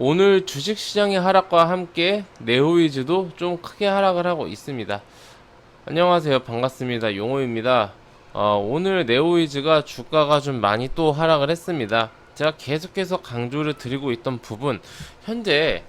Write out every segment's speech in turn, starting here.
오늘 주식시장의 하락과 함께 네오이즈도 좀 크게 하락을 하고 있습니다. 안녕하세요. 반갑습니다. 용호입니다. 오늘 네오이즈가 주가가 좀 많이 또 하락을 했습니다. 제가 계속해서 강조를 드리고 있던 부분, 현재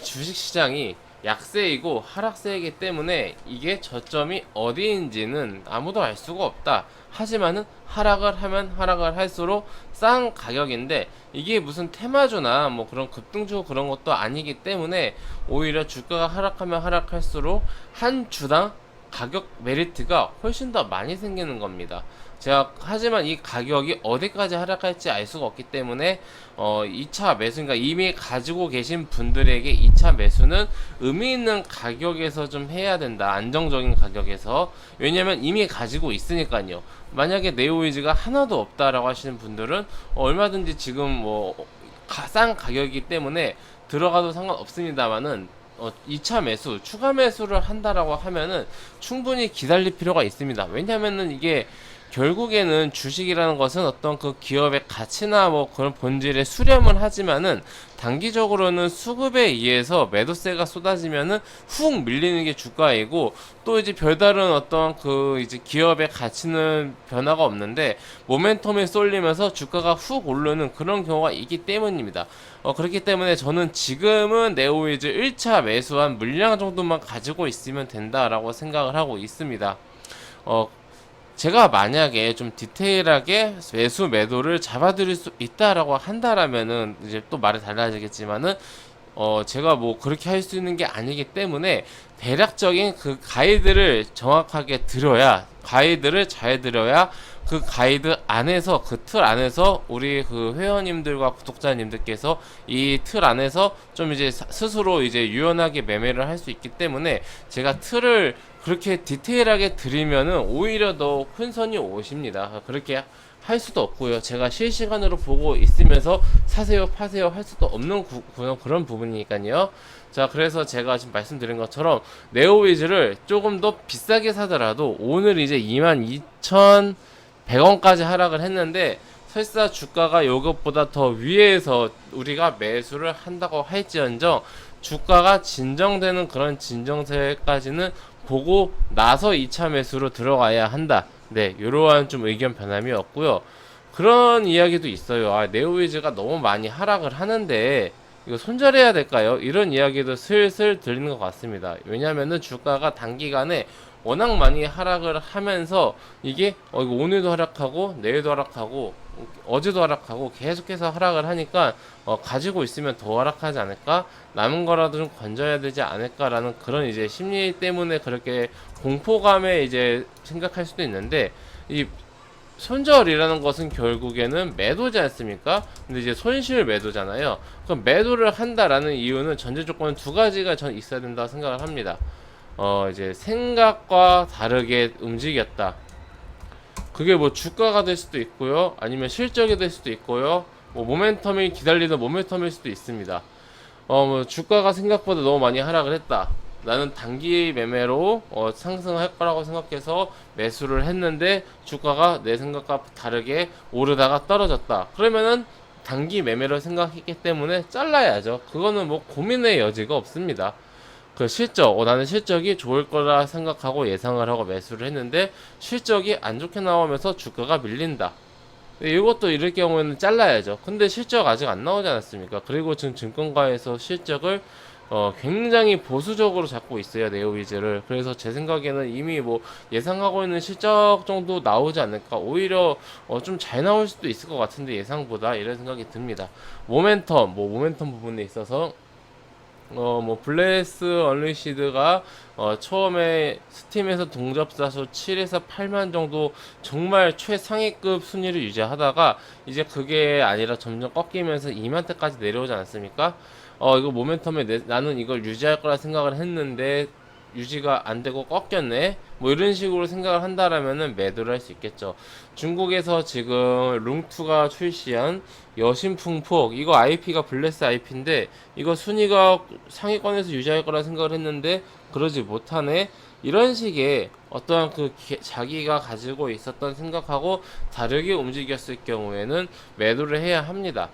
주식시장이 약세이고 하락세이기 때문에 이게 저점이 어디인지는 아무도 알 수가 없다. 하지만은 하락을 하면 하락을 할수록 싼 가격인데, 이게 무슨 테마주나 뭐 그런 급등주 그런 것도 아니기 때문에 오히려 주가가 하락하면 하락할수록 한 주당 가격 메리트가 훨씬 더 많이 생기는 겁니다. 제가 하지만 이 가격이 어디까지 하락할지 알 수가 없기 때문에 2차 매수, 그러니까 이미 가지고 계신 분들에게 2차 매수는 의미 있는 가격에서 좀 해야 된다. 안정적인 가격에서. 왜냐면 이미 가지고 있으니까요. 만약에 네오이즈가 하나도 없다라고 하시는 분들은 얼마든지 지금 뭐 싼 가격이기 때문에 들어가도 상관없습니다만은 2차 매수, 추가 매수를 한다라고 하면은 충분히 기다릴 필요가 있습니다. 왜냐면은 이게 결국에는 주식이라는 것은 어떤 그 기업의 가치나 뭐 그런 본질에 수렴을 하지만은 단기적으로는 수급에 의해서 매도세가 쏟아지면은 훅 밀리는 게 주가이고, 또 이제 별다른 어떤 그 이제 기업의 가치는 변화가 없는데 모멘텀이 쏠리면서 주가가 훅 오르는 그런 경우가 있기 때문입니다. 그렇기 때문에 저는 지금은 네오이즈 1차 매수한 물량 정도만 가지고 있으면 된다라고 생각을 하고 있습니다. 제가 만약에 좀 디테일하게 매수 매도를 잡아드릴 수 있다라고 한다라면은 이제 또 말이 달라지겠지만은 제가 뭐 그렇게 할 수 있는 게 아니기 때문에 대략적인 그 가이드를 정확하게 들어야, 가이드를 잘 들어야 그 가이드 안에서, 그 틀 안에서 우리 그 회원님들과 구독자님들께서 이 틀 안에서 좀 이제 스스로 이제 유연하게 매매를 할 수 있기 때문에, 제가 틀을 그렇게 디테일하게 드리면은 오히려 더 혼선이 오십니다. 그렇게 할 수도 없고요. 제가 실시간으로 보고 있으면서 사세요, 파세요 할 수도 없는 그런 부분이니까요. 자, 그래서 제가 지금 말씀드린 것처럼 네오위즈를 조금 더 비싸게 사더라도 오늘 이제 22,100원까지 하락을 했는데, 설사 주가가 이것보다 더 위에서 우리가 매수를 한다고 할지언정 주가가 진정되는 그런 진정세까지는 보고 나서 2차 매수로 들어가야 한다. 네, 이러한 좀 의견 변함이 없고요. 그런 이야기도 있어요. 네오위즈가 너무 많이 하락을 하는데 이거 손절해야 될까요? 이런 이야기도 슬슬 들리는 것 같습니다. 왜냐면은 주가가 단기간에 워낙 많이 하락을 하면서 이게 이거 오늘도 하락하고 내일도 하락하고 어제도 하락하고 계속해서 하락을 하니까 가지고 있으면 더 하락하지 않을까? 남은 거라도 좀 건져야 되지 않을까라는 그런 이제 심리 때문에 그렇게 공포감에 이제 생각할 수도 있는데, 이 손절이라는 것은 결국에는 매도지 않습니까? 근데 이제 손실 매도잖아요. 그럼 매도를 한다라는 이유는 전제 조건 두 가지가 전 있어야 된다고 생각을 합니다. 이제 생각과 다르게 움직였다. 그게 뭐 주가가 될 수도 있고요. 아니면 실적이 될 수도 있고요. 뭐 모멘텀이 기다리던 모멘텀일 수도 있습니다. 뭐 주가가 생각보다 너무 많이 하락을 했다. 나는 단기 매매로 상승할 거라고 생각해서 매수를 했는데 주가가 내 생각과 다르게 오르다가 떨어졌다. 그러면은 단기 매매로 생각했기 때문에 잘라야죠. 그거는 뭐 고민의 여지가 없습니다. 그 실적, 나는 실적이 좋을 거라 생각하고 예상을 하고 매수를 했는데 실적이 안 좋게 나오면서 주가가 밀린다. 이것도 이럴 경우에는 잘라야죠. 근데 실적 아직 안 나오지 않았습니까? 그리고 지금 증권가에서 실적을 굉장히 보수적으로 잡고 있어요, 네오위즈를. 그래서 제 생각에는 이미 뭐 예상하고 있는 실적 정도 나오지 않을까. 오히려 좀 잘 나올 수도 있을 것 같은데 예상보다, 이런 생각이 듭니다. 모멘텀 부분에 있어서 뭐 블레스 언리시드가 처음에 스팀에서 동접사수 7에서 8만 정도 정말 최상위급 순위를 유지하다가 이제 그게 아니라 점점 꺾이면서 2만대까지 내려오지 않았습니까? 이거 모멘텀에 나는 이걸 유지할 거라 생각을 했는데 유지가 안 되고 꺾였네, 뭐 이런 식으로 생각을 한다라면은 매도를 할 수 있겠죠. 중국에서 지금 룽투가 출시한 여신풍폭, 이거 IP가 블레스 IP인데 이거 순위가 상위권에서 유지할 거라 생각을 했는데 그러지 못하네, 이런 식의 어떠한 그 자기가 가지고 있었던 생각하고 다르게 움직였을 경우에는 매도를 해야 합니다.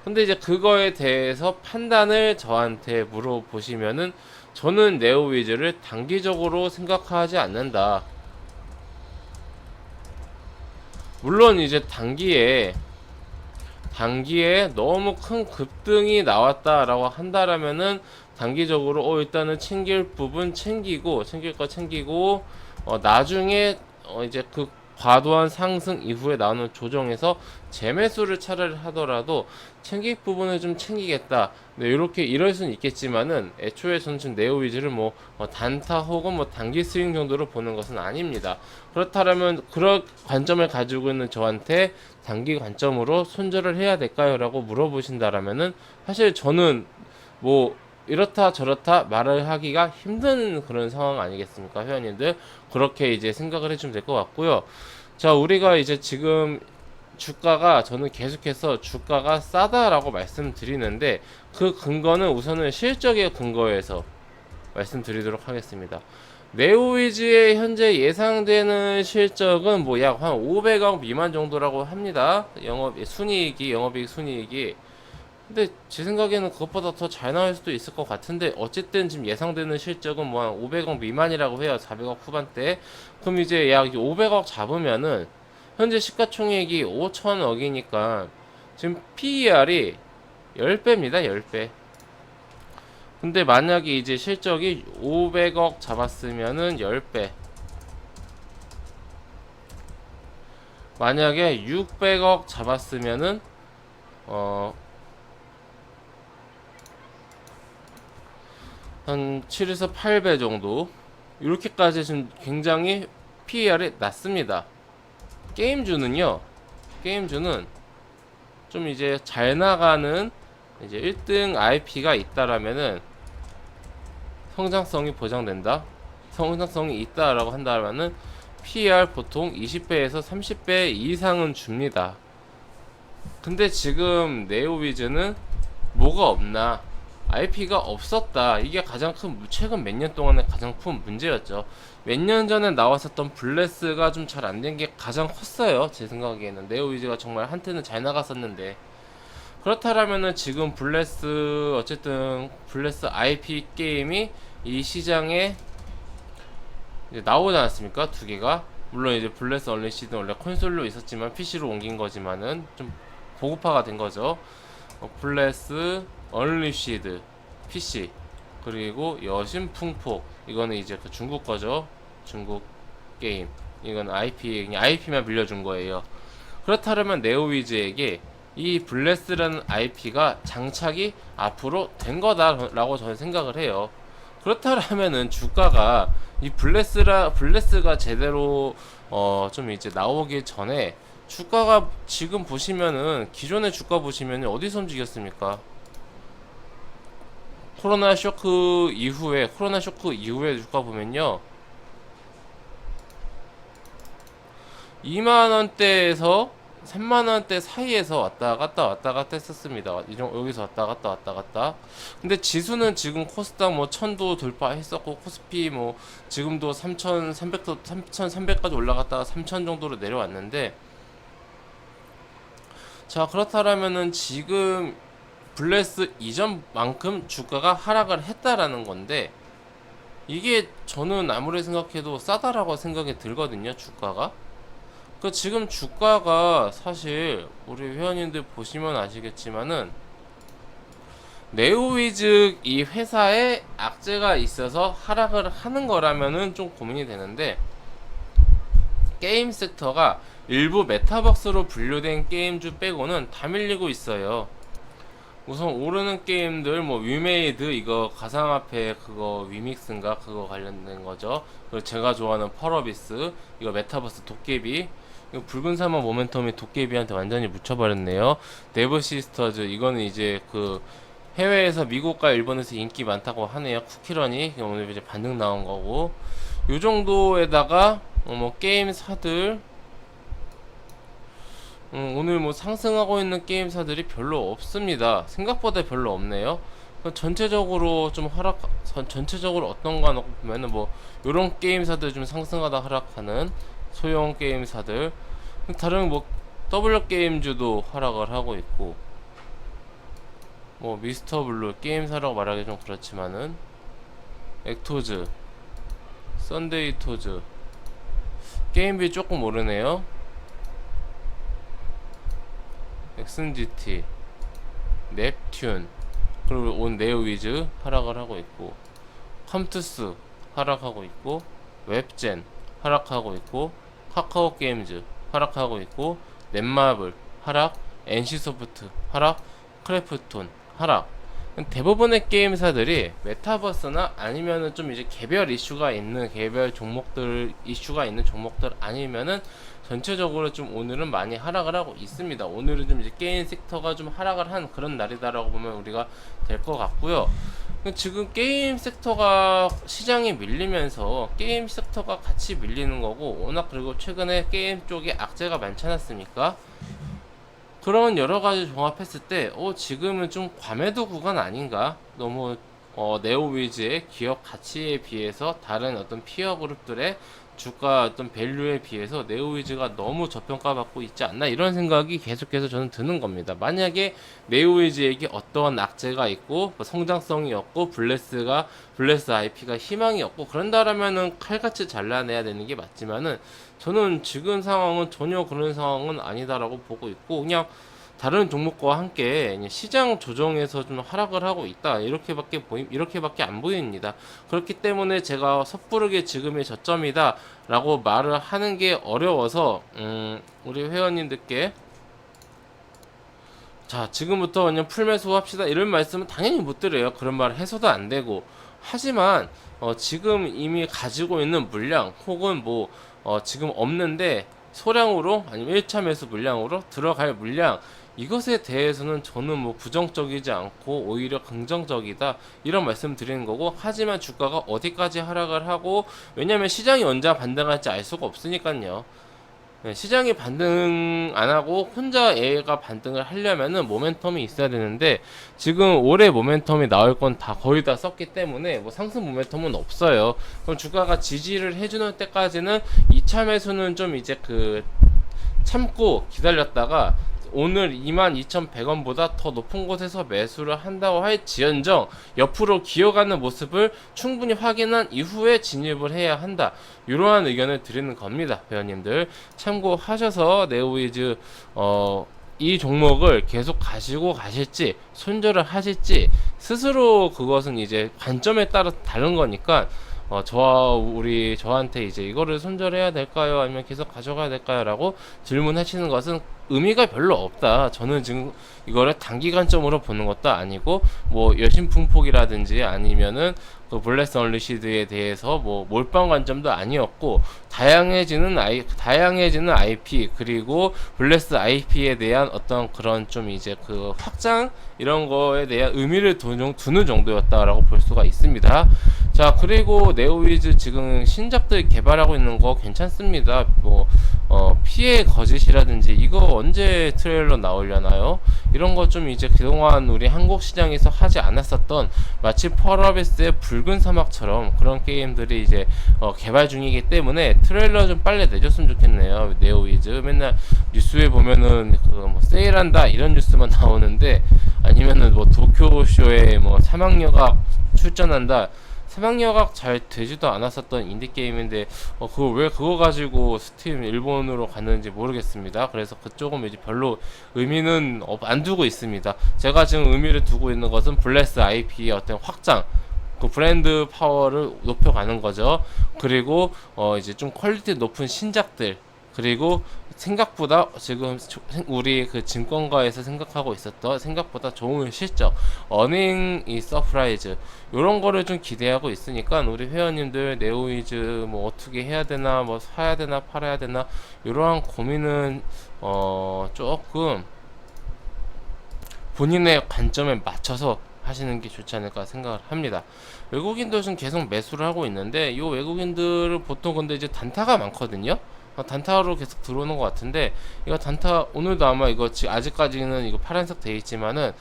근데 이제 그거에 대해서 판단을 저한테 물어보시면은 저는 네오위즈를 단기적으로 생각하지 않는다. 물론 이제 단기에 너무 큰 급등이 나왔다라고 한다라면은 단기적으로 일단은 챙길 부분 챙길 거 챙기고 나중에 이제 그 과도한 상승 이후에 나오는 조정에서 재매수를 차라리 하더라도 챙길 부분을 좀 챙기겠다. 네, 이렇게 이럴 수는 있겠지만은 애초에 저는 지금 네오위즈를 단타 혹은 단기 스윙 정도로 보는 것은 아닙니다. 그렇다면 그런 관점을 가지고 있는 저한테 단기 관점으로 손절을 해야 될까요? 라고 물어보신다라면은 사실 저는 뭐 이렇다 저렇다 말을 하기가 힘든 그런 상황 아니겠습니까? 회원님들 그렇게 이제 생각을 해주면 될 것 같고요. 자, 우리가 이제 지금 주가가 저는 계속해서 주가가 싸다라고 말씀드리는데 그 근거는 우선은 실적의 근거에서 말씀드리도록 하겠습니다. 네오위즈의 현재 예상되는 실적은 뭐 약 한 500억 미만 정도라고 합니다. 영업이익 순이익이. 근데 제 생각에는 그것보다 더 잘 나올 수도 있을 것 같은데 어쨌든 지금 예상되는 실적은 뭐 한 500억 미만이라고 해요. 400억 후반대. 그럼 이제 약 500억 잡으면은 현재 시가총액이 5천억이니까 지금 PER이 10배입니다. 10배. 근데 만약에 이제 실적이 500억 잡았으면은 10배. 만약에 600억 잡았으면은 한 7에서 8배 정도. 이렇게까지 지금 굉장히 PER이 낮습니다. 게임주는 좀 이제 잘 나가는 이제 1등 IP가 있다라면은 성장성이 보장된다. 성장성이 있다라고 한다면은 PER 보통 20배에서 30배 이상은 줍니다. 근데 지금 네오위즈는 뭐가 없나? IP가 없었다. 이게 가장 큰 최근 몇 년 동안의 가장 큰 문제였죠. 몇 년 전에 나왔었던 블레스가 좀 잘 안 된 게 가장 컸어요. 제 생각에는 네오위즈가 정말 한때는 잘 나갔었는데 그렇다라면은 지금 어쨌든 블레스 IP 게임이 이 시장에 이제 나오지 않았습니까? 두 개가. 물론 이제 블레스 얼리시드는 원래 콘솔로 있었지만 PC로 옮긴 거지만은 좀 보급화가 된 거죠. 블레스 얼리시드 PC 그리고 여신 풍폭 이거는 이제 그 중국 거죠. 중국 게임. 이건 그냥 IP만 빌려준 거예요. 그렇다면 네오위즈에게 이 블레스라는 IP가 장착이 앞으로 된 거다라고 저는 생각을 해요. 그렇다면은 주가가 이 블레스가 제대로 좀 이제 나오기 전에 주가가 지금 보시면은 기존의 주가 보시면은 어디서 움직였습니까? 코로나 쇼크 이후에 주가 보면요 2만원대에서 3만원대 사이에서 왔다 갔다 했었습니다. 여기서 왔다 갔다. 근데 지수는 지금 코스닥 뭐 1000도 돌파했었고 코스피 뭐 지금도 3300까지 올라갔다가 3000 정도로 내려왔는데 자 그렇다라면은 지금 블레스 이전만큼 주가가 하락을 했다라는 건데 이게 저는 아무리 생각해도 싸다라고 생각이 들거든요. 주가가 지금 주가가 사실 우리 회원님들 보시면 아시겠지만은 네오위즈 이 회사에 악재가 있어서 하락을 하는 거라면은 좀 고민이 되는데 게임 섹터가 일부 메타버스로 분류된 게임주 빼고는 다 밀리고 있어요. 우선 오르는 게임들 뭐 위메이드 이거 가상화폐 그거 위믹스인가 그거 관련된 거죠. 그리고 제가 좋아하는 펄어비스 이거 메타버스 도깨비 이거 붉은 사막 모멘텀이 도깨비한테 완전히 묻혀버렸네요. 네버시스터즈 이거는 이제 그 해외에서 미국과 일본에서 인기 많다고 하네요. 쿠키런이 오늘 이제 반등 나온 거고 요 정도에다가 뭐 게임사들 오늘 뭐 상승하고 있는 게임사들이 별로 없습니다. 생각보다 별로 없네요. 전체적으로 전체적으로 어떤가 놓고 보면은 뭐 요런 게임사들 좀 상승하다 하락하는 소형 게임사들 다른 뭐 W 게임주도 하락을 하고 있고 뭐 미스터 블루 게임사라고 말하기 좀 그렇지만은 액토즈, 썬데이 토즈, 게임비 조금 오르네요. 엑슨GT, 넵튠, 그리고 온 네오위즈 하락을 하고 있고, 컴투스 하락하고 있고, 웹젠 하락하고 있고, 카카오 게임즈 하락하고 있고, 넷마블 하락, NC소프트 하락, 크래프톤 하락. 대부분의 게임사들이 메타버스나 아니면은 좀 이제 개별 이슈가 있는 개별 종목들 이슈가 있는 종목들 아니면은 전체적으로 좀 오늘은 많이 하락을 하고 있습니다. 오늘은 좀 이제 게임 섹터가 좀 하락을 한 그런 날이다라고 보면 우리가 될 것 같고요. 지금 게임 섹터가 시장이 밀리면서 게임 섹터가 같이 밀리는 거고, 워낙 그리고 최근에 게임 쪽에 악재가 많지 않았습니까? 그런 여러 가지 종합했을 때, 지금은 좀 과매도 구간 아닌가? 너무, 네오위즈의 기업 가치에 비해서 다른 어떤 피어 그룹들의 주가 어떤 밸류에 비해서 네오위즈가 너무 저평가받고 있지 않나? 이런 생각이 계속해서 저는 드는 겁니다. 만약에 네오위즈에게 어떠한 악재가 있고, 뭐 성장성이 없고, 블레스 IP가 희망이 없고, 그런다라면은 칼같이 잘라내야 되는 게 맞지만은, 저는 지금 상황은 전혀 그런 상황은 아니다라고 보고 있고, 그냥 다른 종목과 함께 시장 조정에서 좀 하락을 하고 있다, 이렇게밖에 안 보입니다. 그렇기 때문에 제가 섣부르게 지금의 저점이다 라고 말을 하는 게 어려워서 우리 회원님들께 자, 지금부터 그냥 풀매수 합시다 이런 말씀은 당연히 못 드려요. 그런 말 해서도 안 되고. 하지만 지금 이미 가지고 있는 물량 혹은 뭐 지금 없는데 소량으로 아니면 1차 매수 물량으로 들어갈 물량, 이것에 대해서는 저는 뭐 부정적이지 않고 오히려 긍정적이다 이런 말씀 드리는 거고, 하지만 주가가 어디까지 하락을 하고, 왜냐면 시장이 언제 반등할지 알 수가 없으니까요. 네, 시장이 반등 안 하고 혼자 얘가 반등을 하려면은 모멘텀이 있어야 되는데, 지금 올해 모멘텀이 나올 건 다 거의 다 썼기 때문에 뭐 상승 모멘텀은 없어요. 그럼 주가가 지지를 해주는 때까지는 2차 매수는 좀 이제 참고 기다렸다가 오늘 22,100원보다 더 높은 곳에서 매수를 한다고 할지언정 옆으로 기어가는 모습을 충분히 확인한 이후에 진입을 해야 한다, 이러한 의견을 드리는 겁니다. 회원님들 참고하셔서 네오위즈 이 종목을 계속 가지고 가실지 손절을 하실지 스스로 그것은 이제 관점에 따라 다른 거니까 저한테 이제 이거를 손절해야 될까요? 아니면 계속 가져가야 될까요? 라고 질문하시는 것은 의미가 별로 없다. 저는 지금 이거를 단기간점으로 보는 것도 아니고, 뭐 여신풍폭이라든지 아니면은 그 블레스 언리시드에 대해서 뭐 몰빵 관점도 아니었고, 다양해지는 IP 그리고 블레스 IP에 대한 어떤 그런 좀 이제 확장 이런 거에 대한 의미를 두는 정도였다라고 볼 수가 있습니다. 자, 그리고 네오위즈 지금 신작들 개발하고 있는 거 괜찮습니다. 뭐 피해 거짓이라든지 이거 언제 트레일러 나오려나요? 이런 거 좀 이제 그동안 우리 한국 시장에서 하지 않았었던, 마치 펄어비스의 붉은 사막처럼 그런 게임들이 이제 개발 중이기 때문에 트레일러 좀 빨리 내줬으면 좋겠네요. 네오위즈 맨날 뉴스에 보면은 뭐 세일한다 이런 뉴스만 나오는데, 아니면은 뭐 도쿄쇼에 뭐 사막여가 출전한다, 사막여각 잘 되지도 않았었던 인디게임인데 왜 그거 가지고 스팀 일본으로 갔는지 모르겠습니다. 그래서 그쪽은 이제 별로 의미는 안 두고 있습니다. 제가 지금 의미를 두고 있는 것은 블레스 IP의 어떤 확장, 그 브랜드 파워를 높여가는 거죠. 그리고 이제 좀 퀄리티 높은 신작들, 그리고 생각보다 지금 우리 증권가에서 생각하고 있었던 생각보다 좋은 실적, 어닝이 서프라이즈, 요런 거를 좀 기대하고 있으니까 우리 회원님들 네오위즈 뭐 어떻게 해야 되나, 뭐 사야 되나 팔아야 되나, 이러한 고민은 조금 본인의 관점에 맞춰서 하시는 게 좋지 않을까 생각을 합니다. 외국인들 좀 계속 매수를 하고 있는데, 이 외국인들은 보통 근데 이제 단타가 많거든요. 단타로 계속 들어오는 것 같은데, 이거 단타 오늘도 아마 이거 아직까지는 이거 파란색 돼 있지만은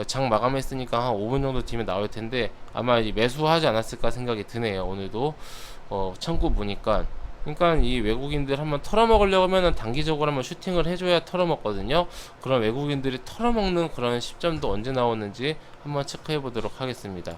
장 마감했으니까 한 5분 정도 뒤면 나올 텐데 아마 이제 매수하지 않았을까 생각이 드네요. 오늘도 창구 보니까 그러니까 이 외국인들 한번 털어먹으려고 하면은 단기적으로 한번 슈팅을 해줘야 털어먹거든요. 그런 외국인들이 털어먹는 그런 시점도 언제 나오는지 한번 체크해 보도록 하겠습니다.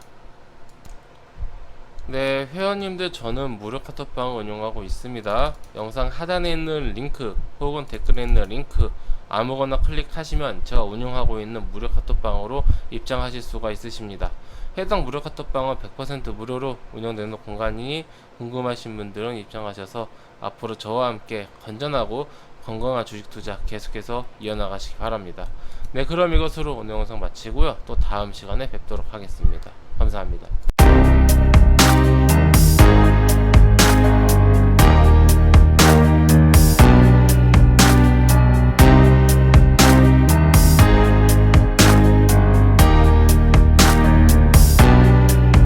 네, 회원님들, 저는 무료 카톡방을 운영하고 있습니다. 영상 하단에 있는 링크 혹은 댓글에 있는 링크 아무거나 클릭하시면 제가 운영하고 있는 무료 카톡방으로 입장하실 수가 있으십니다. 해당 무료 카톡방은 100% 무료로 운영되는 공간이니 궁금하신 분들은 입장하셔서 앞으로 저와 함께 건전하고 건강한 주식 투자 계속해서 이어나가시기 바랍니다. 네, 그럼 이것으로 오늘 영상 마치고요. 또 다음 시간에 뵙도록 하겠습니다. 감사합니다.